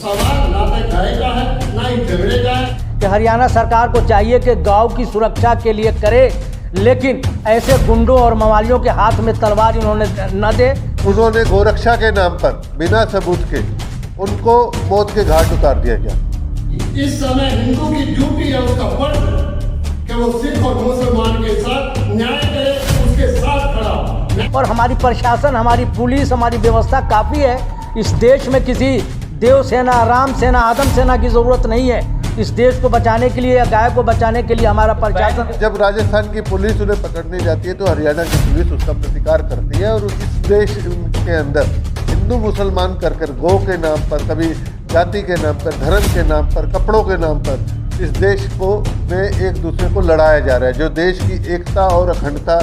सवाल ना तो गाय का है ना ही झगड़े का है। कि हरियाणा सरकार को चाहिए कि गांव की सुरक्षा के लिए करे, लेकिन ऐसे गुंडों और मवालियों के हाथ में तलवार इन्होंने न दे। उन्होंने गोरक्षा के नाम पर बिना सबूत के उनको मौत के घाट उतार दिया गया। इस समय हिंदू की ड्यूटी है, उसका फर्ज है कि वो सिख और मुसलमान के साथ न्याय करे, उसके साथ खड़ा हो। और हमारी प्रशासन, हमारी पुलिस, हमारी व्यवस्था काफ़ी है। इस देश में किसी देव सेना, राम सेना, आदम सेना की ज़रूरत नहीं है। इस देश को बचाने के लिए या गाय को बचाने के लिए हमारा प्रशासन। जब राजस्थान की पुलिस उन्हें पकड़ने जाती है तो हरियाणा की पुलिस उसका प्रतिकार करती है। और इस देश के अंदर हिंदू मुसलमान कर गौ के नाम पर, कभी जाति के नाम पर, धर्म के नाम पर, कपड़ों के नाम पर इस देश को में एक दूसरे को लड़ाया जा रहा है, जो देश की एकता और अखंडता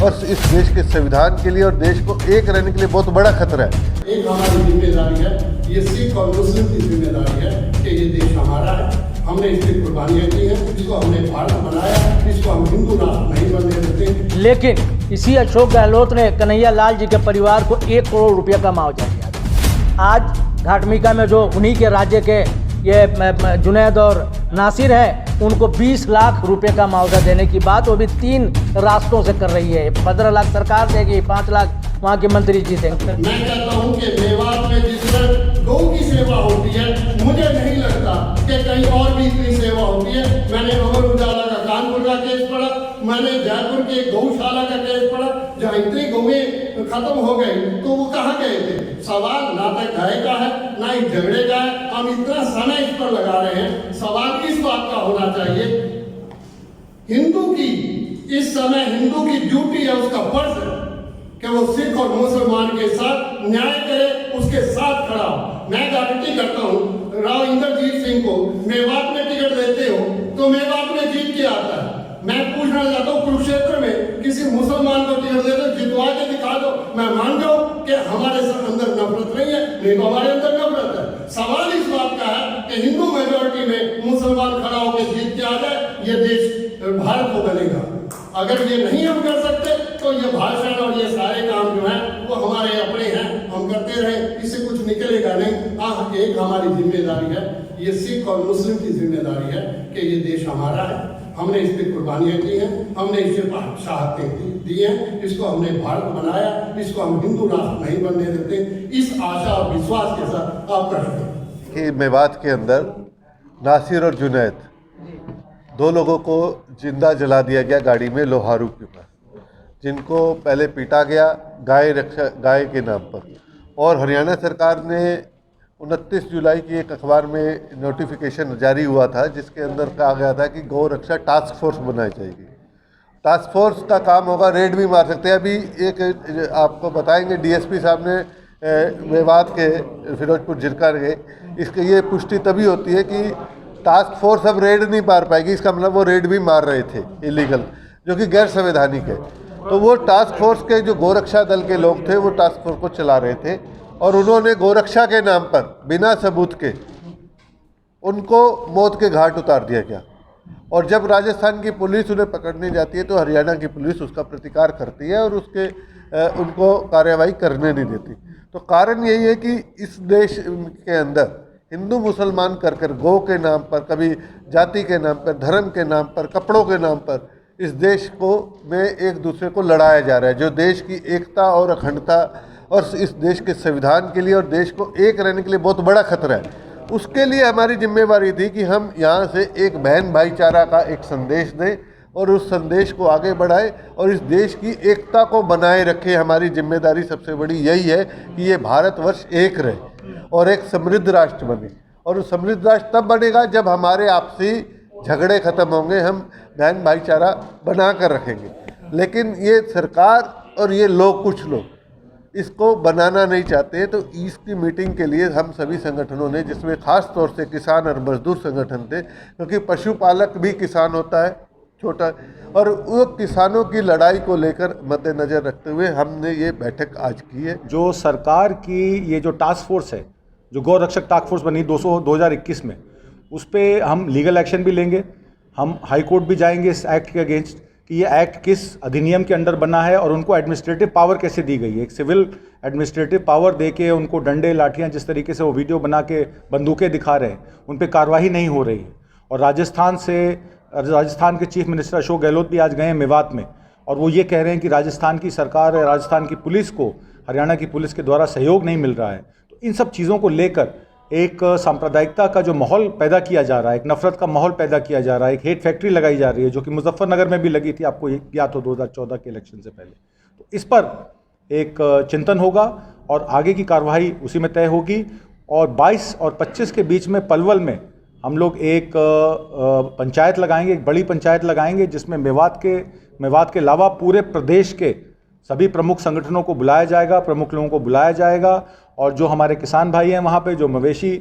और इस देश के संविधान के लिए और देश को एक रहने के लिए बहुत बड़ा खतरा है। एक हमारी जिम्मेदारी है, ये सिख और मुस्लिम की जिम्मेदारी है कि ये देश हमारा है। हमने इसकी कुर्बानियाँ दी हैं, इसको हमने भारत बनाया, इसको हम हिंदू राष्ट्र नहीं बनने देते। लेकिन इसी अशोक गहलोत ने कन्हैया लाल जी के परिवार को 1 करोड़ रुपये का मुआवजा दिया। आज घाटमिका में जो उन्हीं के राज्य के ये जुनैद और नासिर हैं, उनको 20 लाख रुपए का मुआवजा देने की बात वो भी 3 रास्तों से कर रही है। 15 लाख सरकार देगी, 5 लाख वहाँ के मंत्री जी देंगे। मैं कहता हूँ कि मेवात में जिस तरह गौ की सेवा होती है, मुझे नहीं लगता कि कहीं और भी इतनी सेवा होती है। मैंने अमर उजाला का कानपुर का केस पढ़ा, मैंने जयपुर के गौशाला का केस पढ़ा, जहाँ इतनी गौएं खत्म हो गई तो वो कहाँ गए थे। सवाल ना तो गाय का है ना ही झगड़े का है। हम इतना समय इस पर लगा रहे हैं, सवाल इस बात का होना चाहिए, हिंदू की इस समय हिंदू की ड्यूटी है, उसका फर्ज है कि वो सिख और मुसलमान के साथ न्याय करे, उसके साथ खड़ा हो। मैं गारंटी करता हूँ, राव इंद्रजीत सिंह को मेवात में टिकट देते हो तो मेवात में जीत के आता है। मैं पूछना चाहता हूँ, कुरुक्षेत्र में किसी मुसलमान को टिकट दे दो, जितवा के दिखा दो, मैं मान जाऊँ कि हमारे अंदर नफरत नहीं है, नहीं तो हमारे अंदर नफरत है। सवाल इस बात का है कि हिंदू मेजोरिटी में मुसलमान खड़ा होकर जीत के आ जाए, ये देश भारत को बनेगा। अगर ये नहीं हम कर सकते तो ये भाषण और ये सारे काम जो हैं वो हमारे अपने हैं, हम करते रहें, इससे कुछ निकलेगा नहीं। हाँ, एक हमारी जिम्मेदारी है, ये सिख और मुस्लिम की जिम्मेदारी है कि ये देश हमारा है। हमने इस पर कुर्बानियाँ दी हैं, हमने इसे शहादतें दी हैं, इसको हमने भारत बनाया, इसको हम हिंदू राष्ट्र नहीं बनने देते। इस आशा और विश्वास के साथ आप कर कि मेवात के अंदर नासिर और जुनैद 2 लोगों को जिंदा जला दिया गया गाड़ी में लोहारू के पास, जिनको पहले पीटा गया गाय के नाम पर। और हरियाणा सरकार ने 29 जुलाई की एक अखबार में नोटिफिकेशन जारी हुआ था, जिसके अंदर कहा गया था कि गौ रक्षा टास्क फोर्स बनाई जाएगी। टास्क फोर्स का काम होगा, रेड भी मार सकते हैं। अभी एक आपको बताएंगे, डीएसपी साहब ने मेवात के फिरोजपुर झिरका के इसके ये पुष्टि तभी होती है कि टास्क फोर्स अब रेड नहीं मार पाएगी। इसका मतलब वो रेड भी मार रहे थे इलीगल, जो कि गैर संवैधानिक है। तो वो टास्क फोर्स के जो गोरक्षा दल के लोग थे वो टास्क फोर्स को चला रहे थे, और उन्होंने गोरक्षा के नाम पर बिना सबूत के उनको मौत के घाट उतार दिया गया। और जब राजस्थान की पुलिस उन्हें पकड़ने जाती है तो हरियाणा की पुलिस उसका प्रतिकार करती है और उनको कार्रवाई करने नहीं देती। तो कारण यही है कि इस देश के अंदर हिंदू मुसलमान कर गौ के नाम पर, कभी जाति के नाम पर, धर्म के नाम पर, कपड़ों के नाम पर इस देश को में एक दूसरे को लड़ाया जा रहा है, जो देश की एकता और अखंडता और इस देश के संविधान के लिए और देश को एक रहने के लिए बहुत बड़ा खतरा है। उसके लिए हमारी जिम्मेवारी थी कि हम यहाँ से एक बहन भाईचारा का एक संदेश दें और उस संदेश को आगे बढ़ाएं और इस देश की एकता को बनाए रखें। हमारी जिम्मेदारी सबसे बड़ी यही है कि ये भारतवर्ष एक रहे और एक समृद्ध राष्ट्र बने। और उस समृद्ध राष्ट्र तब बनेगा जब हमारे आपसी झगड़े खत्म होंगे, हम बहन भाईचारा बना कर रखेंगे। लेकिन ये सरकार और ये लोग, कुछ लोग इसको बनाना नहीं चाहते। तो इसकी मीटिंग के लिए हम सभी संगठनों ने, जिसमें खास तौर से किसान और मजदूर संगठन थे, क्योंकि पशुपालक भी किसान होता है छोटा, और वो किसानों की लड़ाई को लेकर मद्देनजर रखते हुए हमने ये बैठक आज की है। जो सरकार की ये जो टास्क फोर्स है, जो गौ रक्षक टास्क फोर्स बनी 2021 में, उस पर हम लीगल एक्शन भी लेंगे। हम हाई कोर्ट भी जाएंगे इस एक्ट के अगेंस्ट कि ये एक्ट किस अधिनियम के अंडर बना है और उनको एडमिनिस्ट्रेटिव पावर कैसे दी गई है। एक सिविल एडमिनिस्ट्रेटिव पावर दे के उनको डंडे लाठियाँ, जिस तरीके से वो वीडियो बना के बंदूकें दिखा रहे हैं, उन पर कार्रवाई नहीं हो रही है। और राजस्थान के चीफ मिनिस्टर अशोक गहलोत भी आज गए हैं मेवात में, और वो ये कह रहे हैं कि राजस्थान की सरकार और राजस्थान की पुलिस को हरियाणा की पुलिस के द्वारा सहयोग नहीं मिल रहा है। तो इन सब चीज़ों को लेकर एक सांप्रदायिकता का जो माहौल पैदा किया जा रहा है, एक नफरत का माहौल पैदा किया जा रहा है, एक हेट फैक्ट्री लगाई जा रही है, जो कि मुजफ्फरनगर में भी लगी थी, आपको याद हो 2014 के इलेक्शन से पहले। तो इस पर एक चिंतन होगा और आगे की कार्रवाई उसी में तय होगी। और 22 और 25 के बीच में पलवल में हम लोग एक पंचायत लगाएंगे, एक बड़ी पंचायत लगाएंगे, जिसमें मेवात के अलावा पूरे प्रदेश के सभी प्रमुख संगठनों को बुलाया जाएगा, प्रमुख लोगों को बुलाया जाएगा, और जो हमारे किसान भाई हैं वहाँ पे, जो मवेशी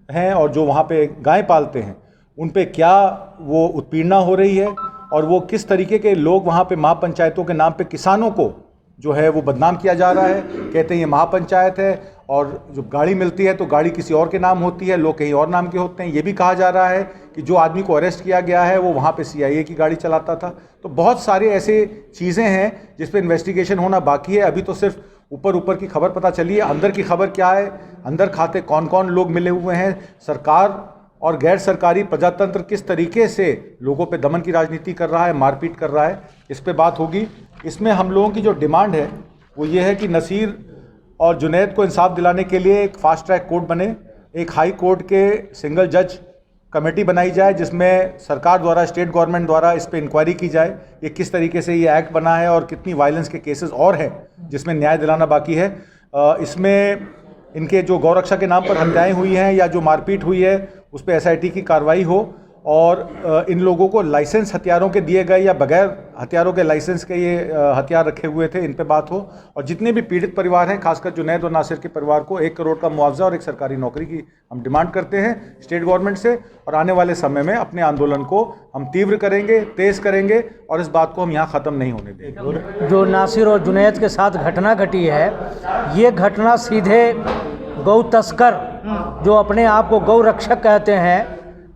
हैं और जो वहाँ पे गाय पालते हैं, उन पे क्या वो उत्पीड़ना हो रही है और वो किस तरीके के लोग वहाँ पे महापंचायतों के नाम पे किसानों को जो है वो बदनाम किया जा रहा है। कहते हैं ये महापंचायत है, और जो गाड़ी मिलती है तो गाड़ी किसी और के नाम होती है, लोग कहीं और नाम के होते हैं। ये भी कहा जा रहा है कि जो आदमी को अरेस्ट किया गया है वो वहाँ पे CIA की गाड़ी चलाता था। तो बहुत सारे ऐसे चीज़ें हैं जिस पे इन्वेस्टिगेशन होना बाकी है। अभी तो सिर्फ ऊपर की खबर पता चली है, अंदर की खबर क्या है, अंदर खाते कौन कौन लोग मिले हुए हैं, सरकार और गैर सरकारी प्रजातंत्र किस तरीके से लोगों पे दमन की राजनीति कर रहा है, मारपीट कर रहा है, इस पे बात होगी। इसमें हम लोगों की जो डिमांड है वो ये है कि नसीर और जुनैद को इंसाफ दिलाने के लिए एक फास्ट ट्रैक कोर्ट बने, एक हाई कोर्ट के सिंगल जज कमेटी बनाई जाए, जिसमें सरकार द्वारा, स्टेट गवर्नमेंट द्वारा इस पे इंक्वायरी की जाए, ये किस तरीके से ये एक्ट बना है और कितनी वायलेंस के केसेस और हैं जिसमें न्याय दिलाना बाकी है। इसमें इनके जो गौरक्षा के नाम पर हत्याएं हुई हैं या जो मारपीट हुई है उस पर SIT की कार्रवाई हो, और इन लोगों को लाइसेंस हथियारों के दिए गए या बगैर हथियारों के लाइसेंस के ये हथियार रखे हुए थे, इन पे बात हो। और जितने भी पीड़ित परिवार हैं, खासकर जुनैद और नासिर के परिवार को 1 करोड़ का मुआवजा और एक सरकारी नौकरी की हम डिमांड करते हैं स्टेट गवर्नमेंट से। और आने वाले समय में अपने आंदोलन को हम तीव्र करेंगे, तेज़ करेंगे, और इस बात को हम यहाँ ख़त्म नहीं होने देंगे। जो नासिर और जुनैद के साथ घटना घटी है, ये घटना सीधे गौ तस्कर जो अपने आप को गौ रक्षक कहते हैं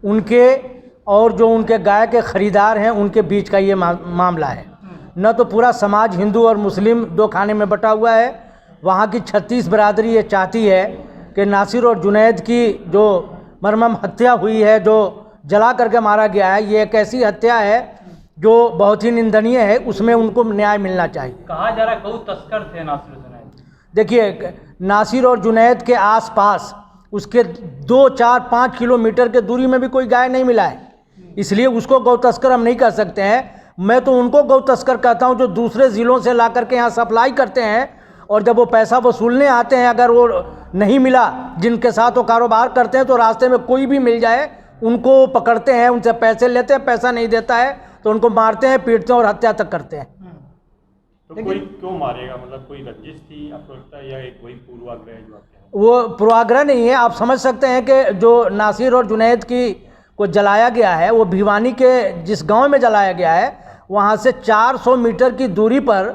उनके और जो उनके गाय के ख़रीदार हैं उनके बीच का ये मामला है। न तो पूरा समाज हिंदू और मुस्लिम दो खाने में बटा हुआ है। वहाँ की 36 बिरादरी ये चाहती है कि नासिर और जुनैद की जो मर्मम हत्या हुई है, जो जला करके मारा गया है, ये एक ऐसी हत्या है जो बहुत ही निंदनीय है, उसमें उनको न्याय मिलना चाहिए। कहा जा रहा है गौ तस्कर थे नासिर और जुनैद। देखिए, नासिर और जुनैद के आसपास उसके 2, 4, 5 किलोमीटर के दूरी में भी कोई गाय नहीं मिला है, इसलिए उसको गौ तस्कर हम नहीं कह सकते हैं। मैं तो उनको गौ तस्कर कहता हूं जो दूसरे ज़िलों से ला करके यहाँ सप्लाई करते हैं, और जब वो पैसा वसूलने आते हैं, अगर वो नहीं मिला, जिनके साथ वो कारोबार करते हैं, तो रास्ते में कोई भी मिल जाए उनको पकड़ते हैं, उनसे पैसे लेते हैं, पैसा नहीं देता है तो उनको मारते हैं, पीटते हैं और हत्या तक करते हैं। तो कोई क्यों मारेगा? मतलब कोई रंजिश थी आपको लगता है, या एक वही पूर्वाग्रह जो आपके? वो पूर्वाग्रह नहीं है। आप समझ सकते हैं कि जो नासिर और जुनैद को जलाया गया है, वो भिवानी के जिस गांव में जलाया गया है, वहाँ से 400 मीटर की दूरी पर,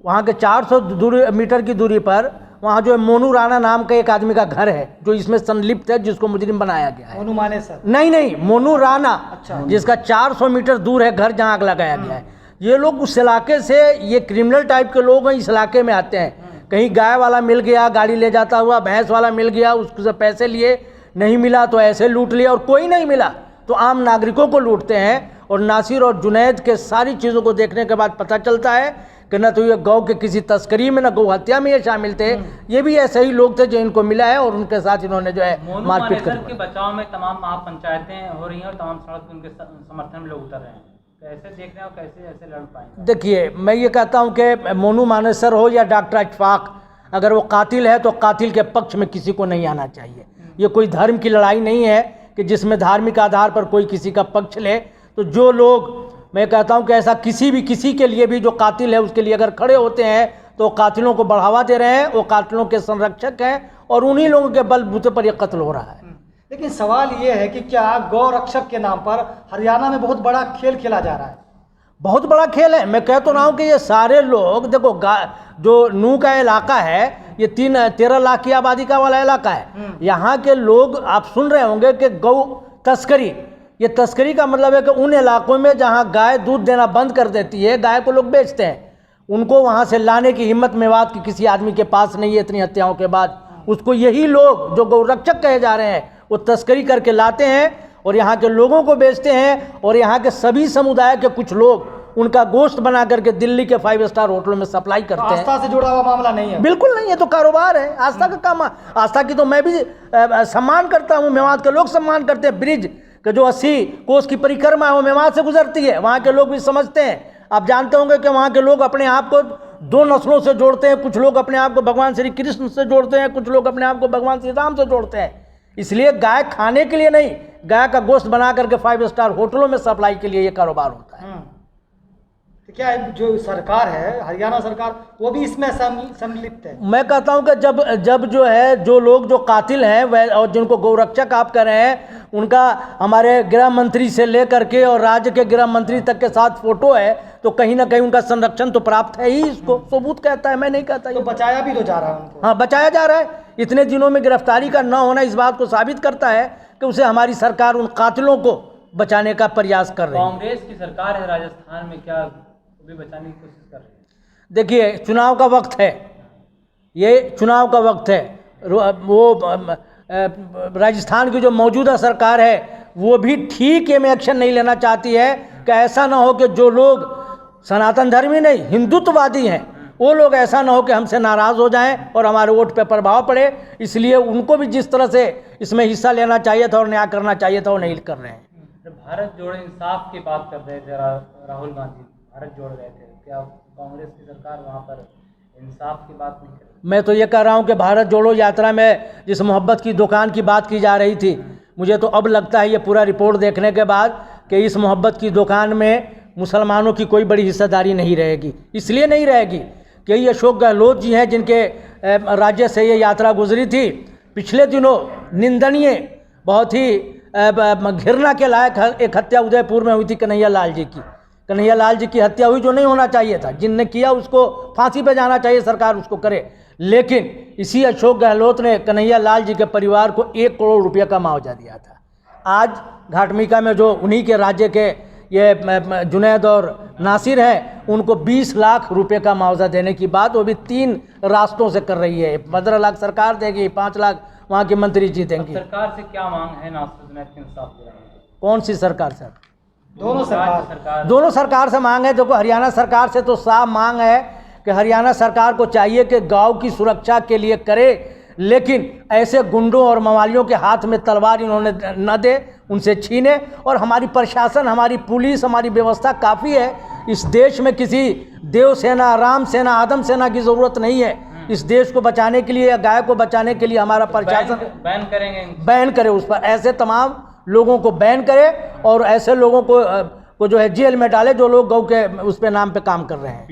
वहाँ के 400 मीटर की दूरी पर वहाँ जो मोनू राणा नाम का एक आदमी का घर है जो इसमें संलिप्त है, जिसको मुजरिम बनाया गया है। मोनू माने सर? नहीं, मोनू राणा। अच्छा। जिसका 400 मीटर दूर है घर जहाँ आग लगाया गया है। ये लोग उस इलाके से, ये क्रिमिनल टाइप के लोग हैं, इस इलाके में आते हैं। कहीं गाय वाला मिल गया, गाड़ी ले जाता हुआ, भैंस वाला मिल गया, उससे पैसे लिए, नहीं मिला तो ऐसे लूट लिया, और कोई नहीं मिला तो आम नागरिकों को लूटते हैं। और नासिर और जुनैद के सारी चीज़ों को देखने के बाद पता चलता है कि न तो ये गौ के किसी तस्करी में, न गौ हत्या में ये शामिल थे, ये भी ऐसे ही लोग थे जो इनको मिला है और उनके साथ इन्होंने जो है मारपीट कर के बचाव में तमाम महापंचायतें हो रही हैं और तमाम सड़क उनके समर्थन में लोग उतर रहे हैं। कैसे देख रहे हो, कैसे ऐसे लड़ पाएंगे? देखिए, मैं ये कहता हूँ कि मोनू मानेसर हो या डॉक्टर इत्तेफाक, अगर वो कातिल है तो कातिल के पक्ष में किसी को नहीं आना चाहिए। ये कोई धर्म की लड़ाई नहीं है कि जिसमें धार्मिक आधार पर कोई किसी का पक्ष ले। तो जो लोग, मैं कहता हूं कि ऐसा किसी के लिए भी जो कातिल है उसके लिए अगर खड़े होते हैं तो कातिलों को बढ़ावा दे रहे हैं, वो कातिलों के संरक्षक हैं, और उन्हीं लोगों के बलबूते पर यह कत्ल हो रहा है। लेकिन सवाल ये है कि क्या गौ रक्षक के नाम पर हरियाणा में बहुत बड़ा खेल खेला जा रहा है? बहुत बड़ा खेल है। मैं कह तो रहा हूँ कि ये सारे लोग, देखो जो नू का इलाका है, ये 13 लाख की आबादी का वाला इलाका है। यहाँ के लोग, आप सुन रहे होंगे कि गौ तस्करी, ये तस्करी का मतलब है कि उन इलाकों में जहाँ गाय दूध देना बंद कर देती है, गाय को लोग बेचते हैं, उनको वहाँ से लाने की हिम्मत मेवात की किसी आदमी के पास नहीं है। इतनी हत्याओं के बाद उसको यही लोग जो गौरक्षक कहे जा रहे हैं वो तस्करी करके लाते हैं और यहाँ के लोगों को बेचते हैं। और यहाँ के सभी समुदाय के कुछ लोग उनका गोश्त बना करके दिल्ली के 5 स्टार होटलों में सप्लाई करते हैं। आस्था से जुड़ा हुआ मामला नहीं है, बिल्कुल नहीं है, तो कारोबार है। आस्था का काम, आस्था की तो मैं भी सम्मान करता हूँ, मेवात के लोग सम्मान करते हैं। ब्रिज के जो 80 कोस की परिक्रमा है वो मेवात से गुजरती है, वहाँ के लोग भी समझते हैं। आप जानते होंगे कि वहाँ के लोग अपने आप को 2 नस्लों से जोड़ते हैं, कुछ लोग अपने आप को भगवान श्री कृष्ण से जोड़ते हैं, कुछ लोग अपने आप को भगवान श्री राम से जोड़ते हैं। इसलिए गाय खाने के लिए नहीं, गाय का गोश्त बना करके 5 स्टार होटलों में सप्लाई के लिए ये कारोबार होता है। तो क्या जो सरकार है, हरियाणा सरकार, वो भी इसमें सम्मिलित है? मैं कहता हूं कि जब जो है, जो लोग जो कातिल हैं वह और जिनको गौरक्षक आप कर रहे हैं, उनका हमारे गृह मंत्री से लेकर के और राज्य के गृह मंत्री तक के साथ फोटो है, तो कहीं ना कहीं उनका संरक्षण तो प्राप्त है ही। इसको सबूत कहता है, मैं नहीं कहता। तो बचाया भी तो जा रहा है उनको। हाँ, बचाया जा रहा है। इतने दिनों में गिरफ्तारी का न होना इस बात को साबित करता है कि उसे हमारी सरकार उन कातिलों को बचाने का प्रयास कर रही है। कांग्रेस की सरकार है राजस्थान में, क्या भी बचाने की कोशिश कर रही है? देखिए, चुनाव का वक्त है, ये चुनाव का वक्त है। वो राजस्थान की जो मौजूदा सरकार है वो भी ठीक में एक्शन नहीं लेना चाहती है कि ऐसा ना हो कि जो लोग सनातन धर्मी नहीं हिंदुत्ववादी हैं वो लोग ऐसा ना हो कि हमसे नाराज़ हो जाएं और हमारे वोट पे प्रभाव पड़े। इसलिए उनको भी जिस तरह से इसमें हिस्सा लेना चाहिए था और न्याय करना चाहिए था वो नहीं कर रहे हैं। भारत जोड़ो इंसाफ की बात कर रहे थे राहुल गांधी, भारत जोड़ रहे थे, क्या कांग्रेस की सरकार वहाँ पर इंसाफ की बात नहीं कर रही? मैं तो ये कह रहा हूँ कि भारत जोड़ो यात्रा में जिस मोहब्बत की दुकान की बात की जा रही थी, मुझे तो अब लगता है ये पूरा रिपोर्ट देखने के बाद कि इस मोहब्बत की दुकान में मुसलमानों की कोई बड़ी हिस्सेदारी नहीं रहेगी। इसलिए नहीं रहेगी कि ये अशोक गहलोत जी हैं जिनके राज्य से ये यात्रा गुजरी थी। पिछले दिनों निंदनीय, बहुत ही घृणा के लायक एक हत्या उदयपुर में हुई थी कन्हैया लाल जी की। कन्हैया लाल जी की हत्या हुई, जो नहीं होना चाहिए था। जिनने किया उसको फांसी पे जाना चाहिए, सरकार उसको करे। लेकिन इसी अशोक गहलोत ने कन्हैया लाल जी के परिवार को 1 करोड़ रुपये का मुआवजा दिया था। आज घाटमिका में जो उन्हीं के राज्य के ये जुनैद और नासिर हैं, उनको 20 लाख रुपए का मुआवजा देने की बात वो भी 3 रास्तों से कर रही है। 15 लाख सरकार देगी, 5 लाख वहाँ के मंत्री जी देंगे। सरकार से क्या मांग है नासिर जुनैद के इंसाफ दिलाने की? कौन सी सरकार सर? दोनों सरकार से मांग है। देखो, हरियाणा सरकार से तो साफ मांग है कि हरियाणा सरकार को चाहिए कि गांव की सुरक्षा के लिए करे, लेकिन ऐसे गुंडों और मवालियों के हाथ में तलवार इन्होंने न दे, उनसे छीने। और हमारी प्रशासन, हमारी पुलिस, हमारी व्यवस्था काफ़ी है। इस देश में किसी देव सेना, राम सेना, आदम सेना की ज़रूरत नहीं है। इस देश को बचाने के लिए या गाय को बचाने के लिए हमारा प्रशासन बैन करेंगे, बैन करे उस पर, ऐसे तमाम लोगों को बैन करे और ऐसे लोगों को जो है जेल में डाले जो लोग गौ के उस पे नाम पे काम कर रहे हैं।